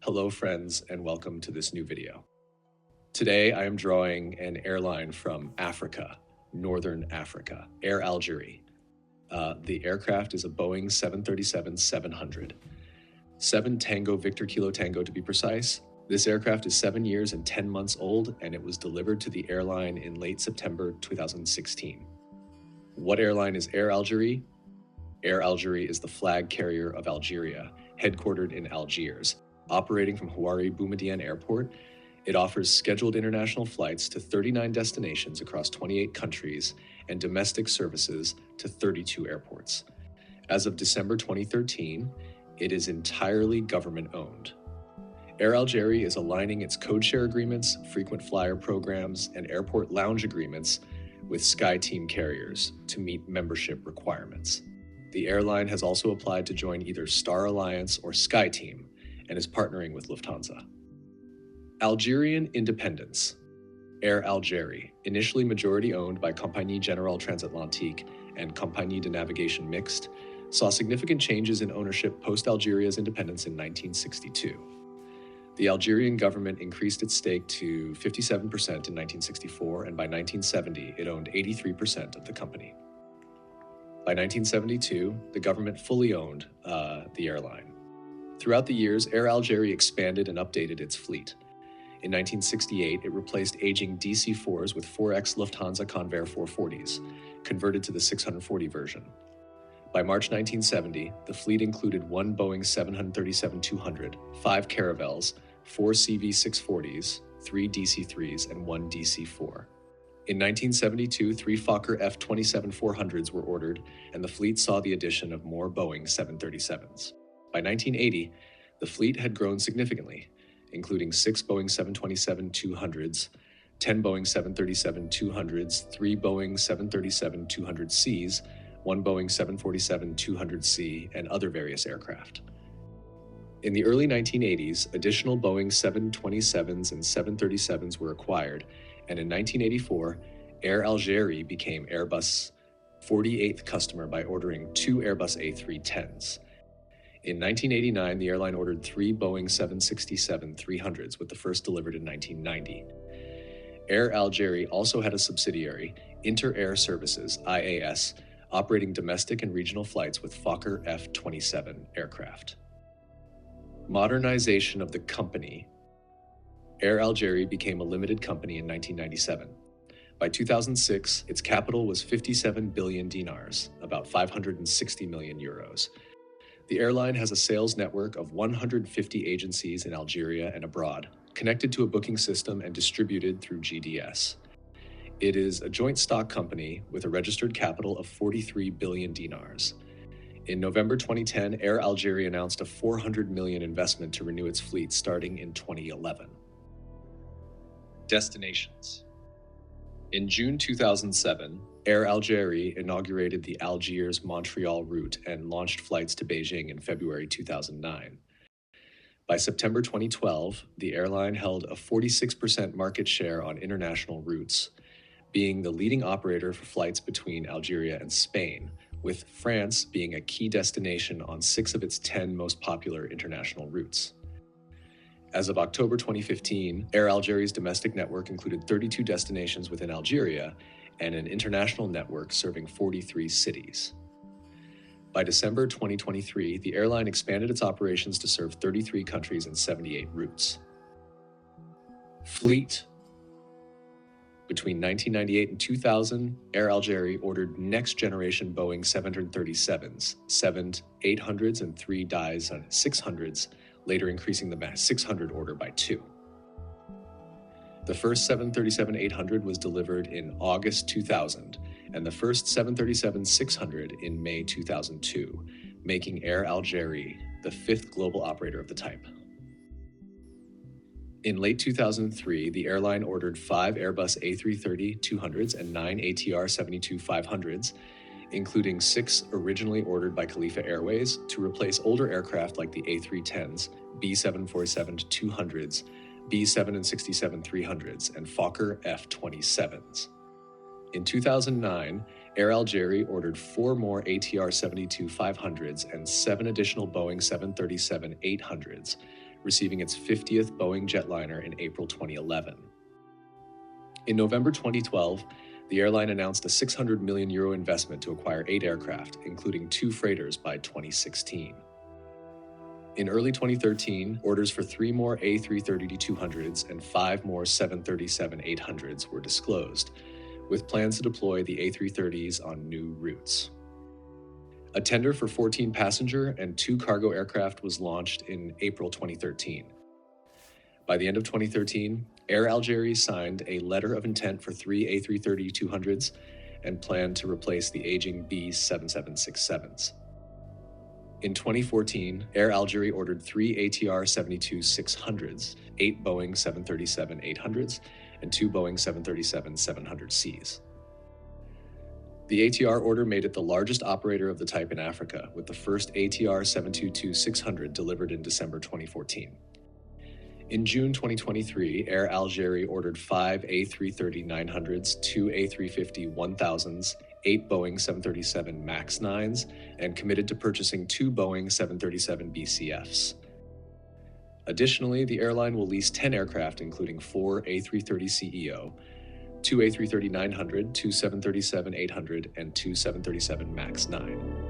Hello friends and welcome to this new video. Today I am drawing an airline from Africa, Northern Africa, Air Algérie. The aircraft is a Boeing 737-700. 7 Tango Victor Kilo Tango to be precise. This aircraft is 7 years and 10 months old and it was delivered to the airline in late September 2016. What airline is Air Algérie? Air Algérie is the flag carrier of Algeria, headquartered in Algiers. Operating from Houari Boumediene Airport, it offers scheduled international flights to 39 destinations across 28 countries and domestic services to 32 airports. As of December 2013, it is entirely government-owned. Air Algérie is aligning its code-share agreements, frequent flyer programs, and airport lounge agreements with SkyTeam carriers to meet membership requirements. The airline has also applied to join either Star Alliance or SkyTeam, and is partnering with Lufthansa. Algerian independence. Air Algérie, initially majority owned by Compagnie Générale Transatlantique and Compagnie de Navigation Mixte, saw significant changes in ownership post-Algeria's independence in 1962. The Algerian government increased its stake to 57% in 1964, and by 1970 it owned 83% of the company. By 1972, the government fully owned the airline. Throughout the years, Air Algérie expanded and updated its fleet. In 1968, it replaced aging DC-4s with 4X Lufthansa Convair 440s, converted to the 640 version. By March 1970, the fleet included 1 Boeing 737-200, 5 Caravels, 4 CV-640s, 3 DC-3s, and 1 DC-4. In 1972, 3 Fokker F-27-400s were ordered, and the fleet saw the addition of more Boeing 737s. By 1980, the fleet had grown significantly, including 6 Boeing 727-200s, 10 Boeing 737-200s, 3 Boeing 737-200Cs, 1 Boeing 747-200C, and other various aircraft. In the early 1980s, additional Boeing 727s and 737s were acquired, and in 1984, Air Algérie became Airbus' 48th customer by ordering 2 Airbus A310s. In 1989, the airline ordered 3 Boeing 767-300s, with the first delivered in 1990. Air Algérie also had a subsidiary, Inter-Air Services, IAS, operating domestic and regional flights with Fokker F-27 aircraft. Modernization of the company. Air Algérie became a limited company in 1997. By 2006, its capital was 57 billion dinars, about 560 million euros. The airline has a sales network of 150 agencies in Algeria and abroad, connected to a booking system and distributed through GDS. It is a joint stock company with a registered capital of 43 billion dinars. In November 2010, Air Algérie announced a 400 million investment to renew its fleet starting in 2011. Destinations. In June 2007, Air Algérie inaugurated the Algiers-Montreal route and launched flights to Beijing in February 2009. By September 2012, the airline held a 46% market share on international routes, being the leading operator for flights between Algeria and Spain, with France being a key destination on 6 of its 10 most popular international routes. As of October 2015, Air Algérie's domestic network included 32 destinations within Algeria and an international network serving 43 cities. By December 2023, the airline expanded its operations to serve 33 countries and 78 routes. Fleet. Between 1998 and 2000, Air Algérie ordered next-generation Boeing 737s, 7 800s and 3 Dies 600s, later increasing the MAX 600 order by 2. The first 737-800 was delivered in August 2000, and the first 737-600 in May 2002, making Air Algérie the 5th global operator of the type. In late 2003, the airline ordered 5 Airbus A330-200s and 9 ATR-72-500s, including 6 originally ordered by Khalifa Airways to replace older aircraft like the A310s, B747-200s, B7 and 67-300s, and Fokker F-27s. In 2009, Air Algérie ordered 4 more ATR-72-500s and 7 additional Boeing 737-800s, receiving its 50th Boeing jetliner in April 2011. In November 2012, the airline announced a €600 million investment to acquire 8 aircraft, including 2 freighters by 2016. In early 2013, orders for 3 more A330-200s and 5 more 737-800s were disclosed, with plans to deploy the A330s on new routes. A tender for 14 passenger and 2 cargo aircraft was launched in April 2013. By the end of 2013, Air Algérie signed a letter of intent for 3 A330-200s and planned to replace the aging B7767s. In 2014, Air Algérie ordered 3 ATR-72-600s, 8 Boeing 737-800s, and 2 Boeing 737-700Cs. The ATR order made it the largest operator of the type in Africa, with the first ATR-722-600 delivered in December 2014. In June 2023, Air Algérie ordered 5 A330-900s, 2 A350-1000s, 8 Boeing 737 MAX 9s, and committed to purchasing 2 Boeing 737 BCFs. Additionally, the airline will lease 10 aircraft, including 4 A330ceo, 2 A330-900, 2 737-800, and 2 737 MAX 9.